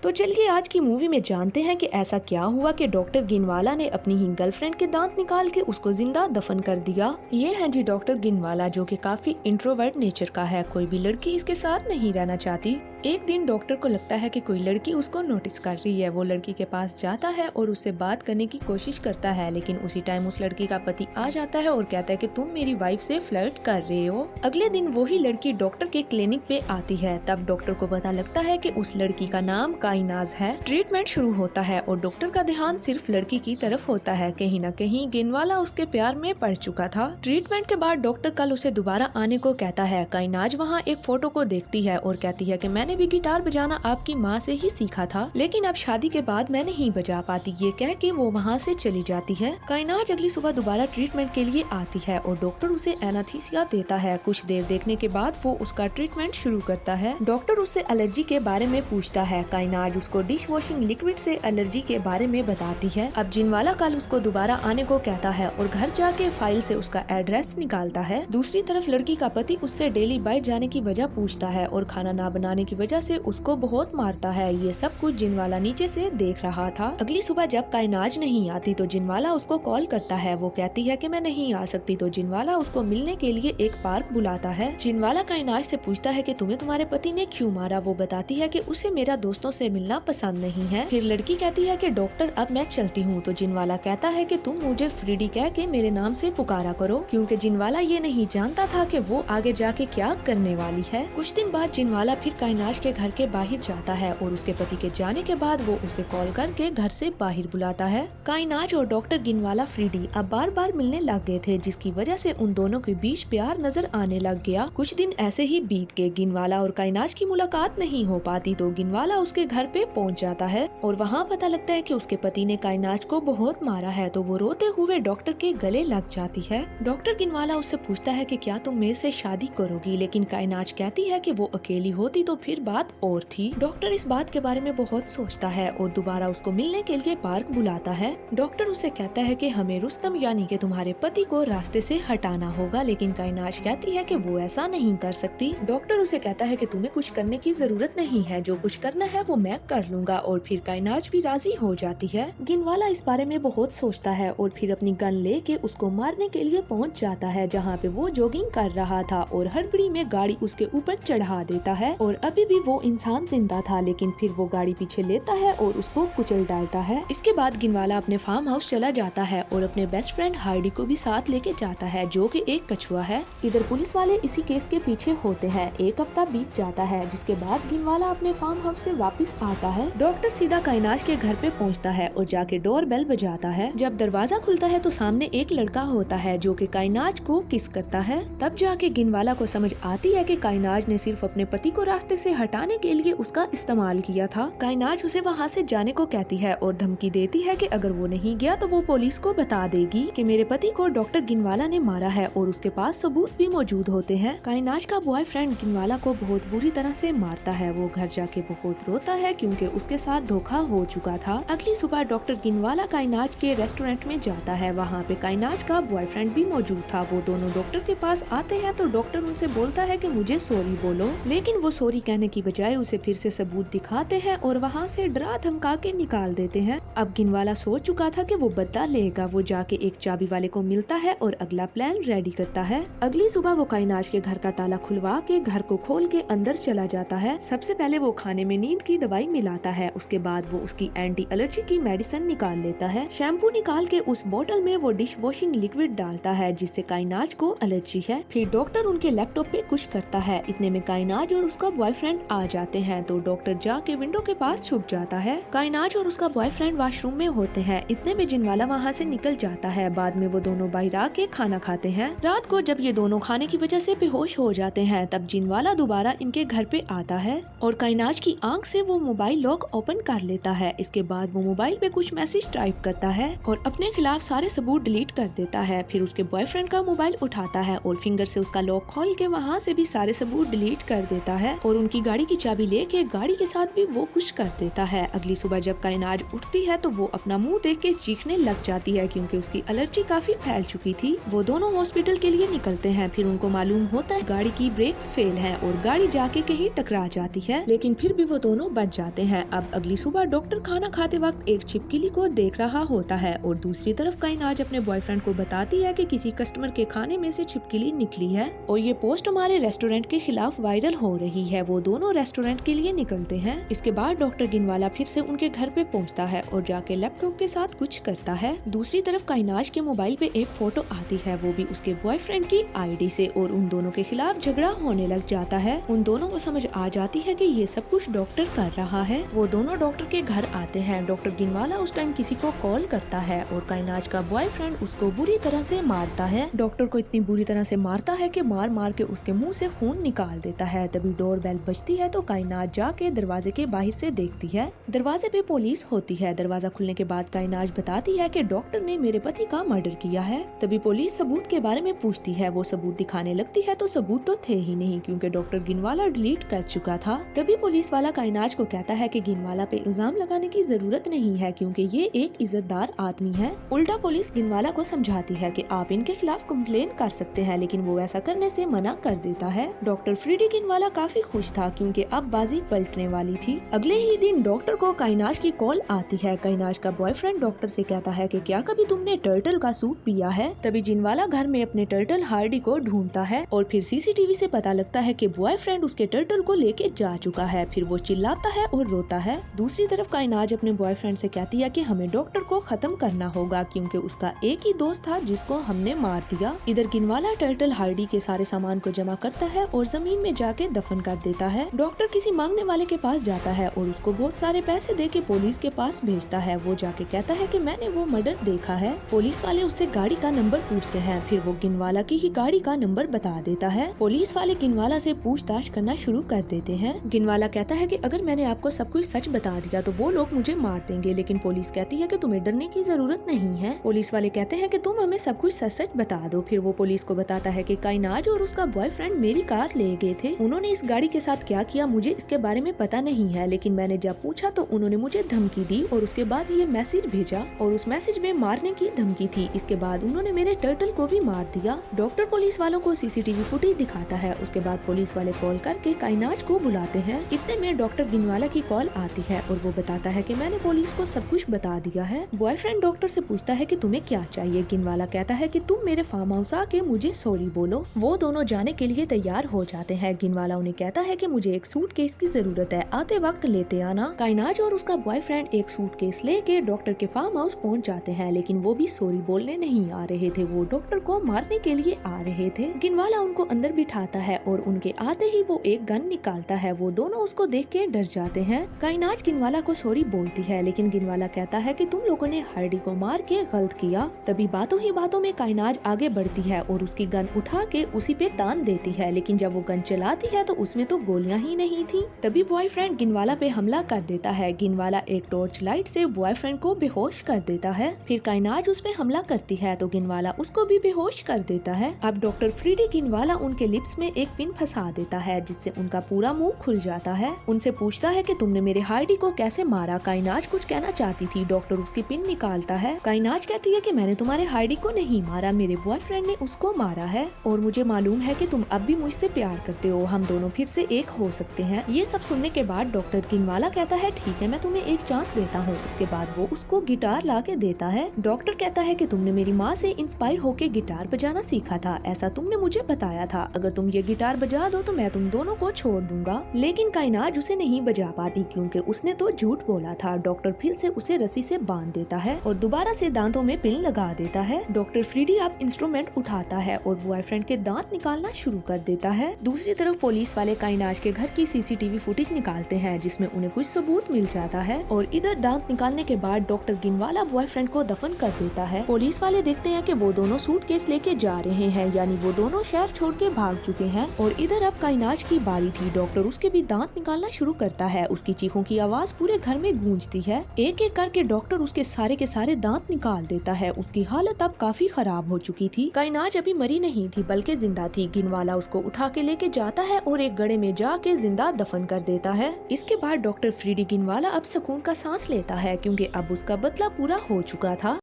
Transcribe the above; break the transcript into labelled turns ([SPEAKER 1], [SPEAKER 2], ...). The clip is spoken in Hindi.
[SPEAKER 1] तो चलिए आज की मूवी में जानते हैं कि ऐसा क्या हुआ कि डॉक्टर गिनवाला ने अपनी ही गर्लफ्रेंड के दांत निकाल के उसको जिंदा दफन कर दिया। ये है जी डॉक्टर गिनवाला, जो कि काफी इंट्रोवर्ट नेचर का है। कोई भी लड़की इसके साथ नहीं रहना चाहती। एक दिन डॉक्टर को लगता है कि कोई लड़की उसको नोटिस कर रही है। वो लड़की के पास जाता है और उससे बात करने की कोशिश करता है, लेकिन उसी टाइम उस लड़की का पति आ जाता है और कहता है कि तुम मेरी वाइफ से फ्लर्ट कर रहे हो। अगले दिन वही लड़की डॉक्टर के क्लिनिक पे आती है। तब डॉक्टर को पता लगता है कि उस लड़की का नाम काइनाज है। ट्रीटमेंट शुरू होता है और डॉक्टर का ध्यान सिर्फ लड़की की तरफ होता है। कहीं न कहीं गिनवाला उसके प्यार में पड़ चुका था। ट्रीटमेंट के बाद डॉक्टर कल उसे दोबारा आने को कहता है। काइनाज वहाँ एक फोटो को देखती है और कहती है कि मैंने भी गिटार बजाना आपकी माँ से ही सीखा था, लेकिन अब शादी के बाद मैं नहीं बजा पाती। ये कह के वो वहाँ से चली जाती है। काइनाज अगली सुबह दोबारा ट्रीटमेंट के लिए आती है और डॉक्टर उसे एनास्थीसिया देता है। कुछ देर देखने के बाद वो उसका ट्रीटमेंट शुरू करता है। डॉक्टर उससे एलर्जी के बारे में पूछता है। काइनाज उसको डिश वॉशिंग लिक्विड से एलर्जी के बारे में बताती है। अब जिनवाला कल उसको दोबारा आने को कहता है और घर जाके फाइल से उसका एड्रेस निकालता है। दूसरी तरफ लड़की का पति उससे डेली बाइट जाने की वजह पूछता है और खाना ना बनाने की वजह से उसको बहुत मारता है। ये सब कुछ जिनवाला नीचे से देख रहा था। अगली सुबह जब काइनाज नहीं आती तो जिनवाला उसको कॉल करता है। वो कहती है कि मैं नहीं आ सकती, तो जिनवाला उसको मिलने के लिए एक पार्क बुलाता है। जिनवाला काइनाज से पूछता है कि तुम्हें तुम्हारे पति ने क्यों मारा। वो बताती है कि उसे मेरा दोस्तों से मिलना पसंद नहीं है। फिर लड़की कहती है कि डॉक्टर अब मैं चलती हूँ। तो जिनवाला कहता है कि तुम मुझे फ्रीडी कह के मेरे नाम से पुकारा करो, क्योंकि जिनवाला ये नहीं जानता था कि वो आगे जाके क्या करने वाली है। कुछ दिन बाद जिनवाला फिर काइनाज के घर के बाहर जाता है और उसके पति के जाने के बाद वो उसे कॉल करके घर से बाहर बुलाता है। काइनाज और डॉक्टर गिनवाला फ्रीडी अब बार बार मिलने लग गए थे, जिसकी वजह से उन दोनों के बीच प्यार नजर आने लग गया। कुछ दिन ऐसे ही बीत गए। गिनवाला और काइनाज की मुलाकात नहीं हो पाती तो गिनवाला उसके घर पे पहुंच जाता है और वहाँ पता लगता है कि उसके पति ने काइनाज को बहुत मारा है। तो वो रोते हुए डॉक्टर के गले लग जाती है। डॉक्टर गिनवाला उससे पूछता है कि क्या तुम मेरे से शादी करोगी, लेकिन काइनाज कहती है कि वो अकेली होती तो फिर बात और थी। डॉक्टर इस बात के बारे में बहुत सोचता है और दोबारा उसको मिलने के लिए पार्क बुलाता है। डॉक्टर उसे कहता है कि हमें रुस्तम यानी कि तुम्हारे पति को रास्ते से हटाना होगा, लेकिन काइनाज कहती है कि वो ऐसा नहीं कर सकती। डॉक्टर उसे कहता है कि तुम्हें कुछ करने की जरूरत नहीं है, जो कुछ करना है वो मैं कर लूंगा, और फिर काइनाज भी राजी हो जाती है। गिनवाला इस बारे में बहुत सोचता है और फिर अपनी गन लेके उसको मारने के लिए पहुंच जाता है, जहाँ पे वो जॉगिंग कर रहा था और हड़बड़ी में गाड़ी उसके ऊपर चढ़ा देता है और अभी भी वो इंसान जिंदा था, लेकिन फिर वो गाड़ी पीछे लेता है और उसको कुचल डालता है। इसके बाद गिनवाला अपने फार्म हाउस चला जाता है और अपने बेस्ट फ्रेंड हार्डी को भी साथ लेके जाता है, जो कि एक कछुआ है। इधर पुलिस वाले इसी केस के पीछे होते हैं। एक हफ्ता बीत जाता है, जिसके बाद गिनवाला अपने फार्म हाउस से वापस आता है। डॉक्टर सीधा काइनाज के घर पे पहुंचता है और जाके डोर बेल बजाता है। जब दरवाजा खुलता है तो सामने एक लड़का होता है जो कि काइनाज को किस करता है। तब जाके गिनवाला को समझ आती है कि काइनाज ने सिर्फ अपने पति को रास्ते से हटाने के लिए उसका इस्तेमाल किया था। काइनाज उसे वहाँ से जाने को कहती है और धमकी देती है कि अगर वो नहीं गया तो वो पुलिस को बता देगी कि मेरे पति को डॉक्टर गिनवाला ने मारा है, और उसके पास सबूत भी मौजूद होते हैं। काइनाज का बॉयफ्रेंड गिनवाला को बहुत बुरी तरह से मारता है। वो घर जाके बहुत रोता है क्योंकि उसके साथ धोखा हो चुका था। अगली सुबह डॉक्टर गिनवाला काइनाज के रेस्टोरेंट में जाता है। वहाँ पे काइनाज का बॉयफ्रेंड भी मौजूद था। वो दोनों डॉक्टर के पास आते हैं तो डॉक्टर उनसे बोलता है कि मुझे सॉरी बोलो, लेकिन वो सॉरी कहने की बजाय उसे फिर से सबूत दिखाते हैं और वहाँ से डरा धमका के निकाल देते हैं। अब गिनवाला सोच चुका था कि वो बदला लेगा। वो जाके एक चाबी वाले को मिलता है और अगला प्लान रेडी करता है। अगली सुबह वो काइनाज के घर का ताला खुलवा के घर को खोल के अंदर चला जाता है। सबसे पहले वो खाने में नींद की दवाई मिलाता है। उसके बाद वो उसकी एंटी एलर्जी की मेडिसिन निकाल लेता है। शैम्पू निकाल के उस बोतल में वो डिश वॉशिंग लिक्विड डालता है, जिससे काइनाज को एलर्जी है। फिर डॉक्टर उनके लैपटॉप पे कुछ करता है। इतने में काइनाज और उसका बॉयफ्रेंड आ जाते हैं तो डॉक्टर जाके विंडो के पास छुप जाता है। काइनाज और उसका बॉयफ्रेंड वॉशरूम में होते हैं। इतने में जिनवाला वहाँ से निकल जाता है। बाद में वो दोनों बाहर आके खाना खाते हैं। रात को जब ये दोनों खाने की वजह से बेहोश हो जाते हैं, तब जिनवाला दोबारा इनके घर पे आता है और काइनाज की आंख से वो मोबाइल लॉक ओपन कर लेता है। इसके बाद वो मोबाइल पे कुछ मैसेज टाइप करता है और अपने खिलाफ सारे सबूत डिलीट कर देता है। फिर उसके बॉयफ्रेंड का मोबाइल उठाता है और फिंगर से उसका लॉक खोल के वहाँ से भी सारे सबूत डिलीट कर देता है और उनकी की गाड़ी की चाबी लेके गाड़ी के साथ भी वो कुछ कर देता है। अगली सुबह जब काइनाज उठती है तो वो अपना मुंह देख के चीखने लग जाती है क्योंकि उसकी एलर्जी काफी फैल चुकी थी। वो दोनों हॉस्पिटल के लिए निकलते हैं। फिर उनको मालूम होता है गाड़ी की ब्रेक्स फेल हैं और गाड़ी जाके कहीं टकरा जाती है, लेकिन फिर भी वो दोनों बच जाते हैं। अब अगली सुबह डॉक्टर खाना खाते वक्त एक छिपकली को देख रहा होता है और दूसरी तरफ काइनाज अपने बॉयफ्रेंड को बताती है कि किसी कस्टमर के खाने में से छिपकली निकली है और ये पोस्ट हमारे रेस्टोरेंट के खिलाफ वायरल हो रही है। वो दोनों रेस्टोरेंट के लिए निकलते हैं। इसके बाद डॉक्टर गिनवाला फिर से उनके घर पे पहुंचता है और जाके लैपटॉप के साथ कुछ करता है। दूसरी तरफ काइनाज के मोबाइल पे एक फोटो आती है, वो भी उसके बॉयफ्रेंड की आईडी से, और उन दोनों के खिलाफ झगड़ा होने लग जाता है। उन दोनों को समझ आ जाती है कि ये सब कुछ डॉक्टर कर रहा है। वो दोनों डॉक्टर के घर आते हैं। डॉक्टर गिनवाला उस टाइम किसी को कॉल करता है और काइनाज का बॉयफ्रेंड उसको बुरी तरह से मारता है। डॉक्टर को इतनी बुरी तरह से मारता है कि मार मार के उसके मुंह से खून निकाल देता है। तभी डोर बेल बजती है तो काइनाज जाके दरवाजे के बाहर से देखती है। दरवाजे पे पुलिस होती है। दरवाजा खुलने के बाद काइनाज बताती है कि डॉक्टर ने मेरे पति का मर्डर किया है। तभी पुलिस सबूत के बारे में पूछती है। वो सबूत दिखाने लगती है तो सबूत तो थे ही नहीं क्योंकि डॉक्टर गिनवाला डिलीट कर चुका था। तभी पुलिस वाला काइनाज को कहता है कि गिनवाला पे इल्जाम लगाने की जरूरत नहीं है क्योंकि ये एक इज्जतदार आदमी है। उल्टा पुलिस गिनवाला को समझाती है कि आप इनके खिलाफ कंप्लेन कर सकते हैं, लेकिन वो ऐसा करने से मना कर देता है। डॉक्टर फ्रीडी गिनवाला काफी खुश था क्योंकि अब बाजी पलटने वाली थी। अगले ही दिन डॉक्टर को काइनाज की कॉल आती है। काइनाज का बॉयफ्रेंड डॉक्टर से कहता है कि क्या कभी तुमने टर्टल का सूप पिया है। तभी जिनवाला घर में अपने टर्टल हार्डी को ढूंढता है और फिर सीसीटीवी से पता लगता है कि बॉयफ्रेंड उसके टर्टल को लेके जा चुका है। फिर वो चिल्लाता है और रोता है। दूसरी तरफ काइनाज अपने बॉयफ्रेंड से कहती है कि हमें डॉक्टर को खत्म करना होगा क्योंकि उसका एक ही दोस्त था जिसको हमने मार दिया। इधर गिनवाला टर्टल हार्डी के सारे सामान को जमा करता है और जमीन में जाके दफन कर देता है। डॉक्टर किसी मांगने वाले के पास जाता है और उसको बहुत सारे पैसे दे के पुलिस के पास भेजता है। वो जाके कहता है कि मैंने वो मर्डर देखा है। पुलिस वाले उससे गाड़ी का नंबर पूछते हैं। फिर वो गिनवाला की ही गाड़ी का नंबर बता देता है। पुलिस वाले गिनवाला से पूछताछ करना शुरू कर देते हैं। गिनवाला कहता है कि अगर मैंने आपको सब कुछ सच बता दिया तो वो लोग मुझे मार देंगे, लेकिन पुलिस कहती है कि तुम्हें डरने की जरूरत नहीं है। पुलिस वाले कहते हैं कि तुम हमें सब कुछ सच सच बता दो। फिर वो पुलिस को बताता है कि काइनाज और उसका बॉयफ्रेंड मेरी कार ले गए थे। उन्होंने इस गाड़ी के साथ क्या किया मुझे इसके बारे में पता नहीं है, लेकिन मैंने जब पूछा तो उन्होंने मुझे धमकी दी और उसके बाद ये मैसेज भेजा और उस मैसेज में मारने की धमकी थी। इसके बाद उन्होंने मेरे टर्टल को भी मार दिया। डॉक्टर पुलिस वालों को सीसीटीवी फुटेज दिखाता है। उसके बाद पुलिस वाले कॉल करके काइनाज को बुलाते हैं। इतने में डॉक्टर गिनवाला की कॉल आती है और वो बताता है कि मैंने पुलिस को सब कुछ बता दिया है। बॉयफ्रेंड डॉक्टर से पूछता है कि तुम्हें क्या चाहिए। गिनवाला कहता है कि तुम मेरे फार्म हाउस आके मुझे सॉरी बोलो। वो दोनों जाने के लिए तैयार हो जाते हैं। गिनवाला उन्हें कहता है कि मुझे एक सूटकेस की जरूरत है, आते वक्त लेते आना। काइनाज और उसका बॉयफ्रेंड एक सूटकेस लेके डॉक्टर के फार्म हाउस पहुंच जाते हैं, लेकिन वो भी सॉरी बोलने नहीं आ रहे थे। वो डॉक्टर को मारने के लिए आ रहे थे। गिनवाला उनको अंदर बिठाता है और उनके आते ही वो एक गन निकालता है। वो दोनों उसको देख के डर जाते हैं। काइनाज गिनवाला को सॉरी बोलती है, लेकिन गिनवाला कहता है कि तुम लोगों ने हार्डी को मार के गलत किया। तभी बातों ही बातों में काइनाज आगे बढ़ती है और उसकी गन उठा के उसी पे तान देती है, लेकिन जब वो गन चलाती है तो उसमें तो गोलियां ही नहीं थी। तभी बॉयफ्रेंड गिनवाला पे हमला कर देता है। गिनवाला एक टॉर्च लाइट से बॉयफ्रेंड को बेहोश कर देता है। फिर काइनाज उस पे हमला करती है तो गिनवाला उसको भी बेहोश कर देता है। अब डॉक्टर फ्रीडी गिनवाला उनके लिप्स में एक पिन फंसा देता है जिससे उनका पूरा मुंह खुल जाता है। उनसे पूछता है कि तुमने मेरे हार्डी को कैसे मारा। काइनाज कुछ कहना चाहती थी। डॉक्टर उसकी पिन निकालता है। काइनाज कहती है कि मैंने तुम्हारे हार्डी को नहीं मारा, मेरे बॉयफ्रेंड ने उसको मारा है और मुझे मालूम है कि तुम अब भी मुझसे प्यार करते हो, हम दोनों फिर से एक हो सकते हैं। ये सब सुनने के बाद डॉक्टर गिनवाला कहता है ठीक है मैं तुम्हें एक चांस देता हूँ। उसके बाद वो उसको गिटार ला के देता है। डॉक्टर कहता है कि तुमने मेरी माँ से इंस्पायर होके गिटार बजाना सीखा था, ऐसा तुमने मुझे बताया था। अगर तुम ये गिटार बजा दो तो मैं तुम दोनों को छोड़ दूंगा। लेकिन काइनाज उसे नहीं बजा पाती क्योंकि उसने तो झूठ बोला था। डॉक्टर फिर से उसे रस्सी से बांध देता है और दोबारा से दांतों में पिन लगा देता है। डॉक्टर फ्रीडी अब इंस्ट्रूमेंट उठाता है और बॉयफ्रेंड के दांत निकालना शुरू कर देता है। दूसरी तरफ पुलिस वाले काइनाज के घर की सीसीटीवी फुटेज निकालते हैं जिसमें उन्हें कुछ सबूत मिल जाता है और इधर दांत निकालने के बाद डॉक्टर गिनवाला बॉयफ्रेंड को दफन कर देता है। पुलिस वाले देखते हैं कि वो दोनों सूटकेस लेके जा रहे हैं, यानी वो दोनों शहर छोड़ के भाग चुके हैं। और इधर अब काइनाज की बारी थी। डॉक्टर उसके भी दांत निकालना शुरू करता है। उसकी चीखों की आवाज पूरे घर में गूंजती है। एक एक करके डॉक्टर उसके सारे के सारे दांत निकाल देता है। उसकी हालत अब काफी खराब हो चुकी थी। काइनाज अभी मरी नहीं थी बल्कि जिंदा थी। गिनवाला उसको उठा के लेके जाता है और एक गड्ढे में जला के जिंदा दफन कर देता है। इसके बाद डॉक्टर फ्रेडी गिनवाला अब सुकून का सांस लेता है क्योंकि अब उसका बदला पूरा हो चुका था।